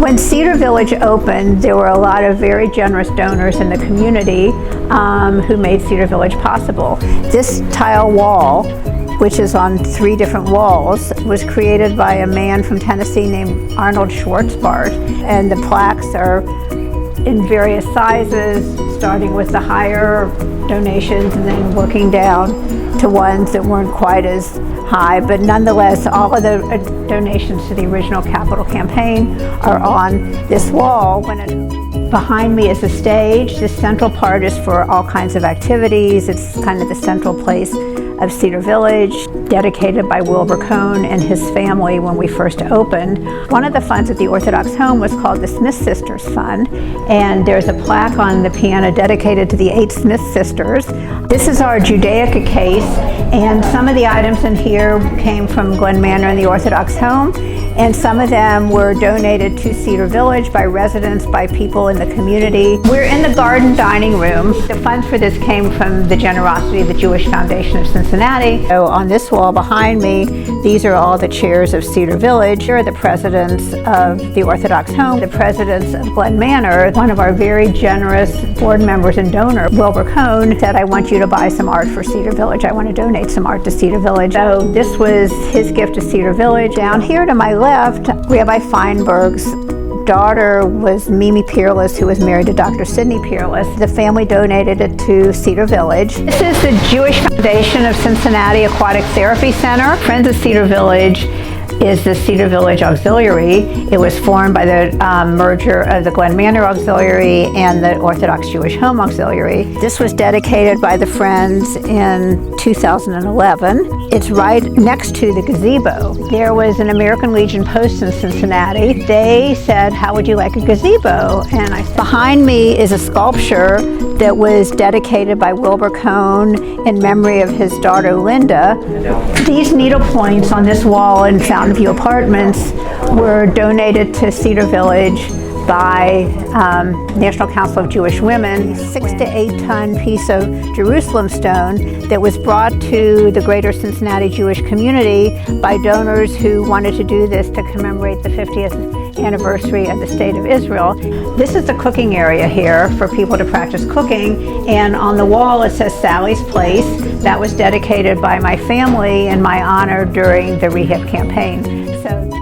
When Cedar Village opened, there were a lot of very generous donors in the community who made Cedar Village possible. This tile wall, which is on 3 different walls, was created by a man from Tennessee named Arnold Schwartzbart. And the plaques are in various sizes, starting with the higher donations and then working down to ones that weren't quite as high. But nonetheless, all of the donations to the original capital campaign are on this wall. Behind me is the stage. The central part is for all kinds of activities. It's kind of the central place of Cedar Village, dedicated by Wilbur Cohn and his family when we first opened. One of the funds at the Orthodox home was called the Smith Sisters Fund, and there's a plaque on the piano dedicated to the 8 Smith sisters. This is our Judaica case, and some of the items in here came from Glen Manor and the Orthodox home, and some of them were donated to Cedar Village by residents, by people in the community. We're in the garden dining room. The funds for this came from the generosity of the Jewish Foundation of Cincinnati. So on this wall behind me, these are all the chairs of Cedar Village. Here are the presidents of the Orthodox home, the presidents of Glen Manor. One of our very generous board members and donor, Wilbur Cohn, said, "I want you to buy some art for Cedar Village. I want to donate some art to Cedar Village." So this was his gift to Cedar Village. Down here to my left, Rabbi Feinberg's daughter was Mimi Peerless, who was married to Dr. Sidney Peerless. The family donated it to Cedar Village. This is the Jewish Foundation of Cincinnati Aquatic Therapy Center. Friends of Cedar Village is the Cedar Village Auxiliary. It was formed by the merger of the Glen Manor Auxiliary and the Orthodox Jewish Home Auxiliary. This was dedicated by the Friends in 2011. It's right next to the gazebo. There was an American Legion post in Cincinnati. They said, "How would you like a gazebo?" And I said, behind me is a sculpture that was dedicated by Wilbur Cohn in memory of his daughter Linda. These needle points on this wall in Fountain View Apartments were donated to Cedar Village by National Council of Jewish Women. 6 to 8 ton piece of Jerusalem stone that was brought to the greater Cincinnati Jewish community by donors who wanted to do this to commemorate the 50th anniversary of the State of Israel. This is the cooking area here for people to practice cooking, and on the wall it says Sally's Place. That was dedicated by my family in my honor during the rehab campaign. So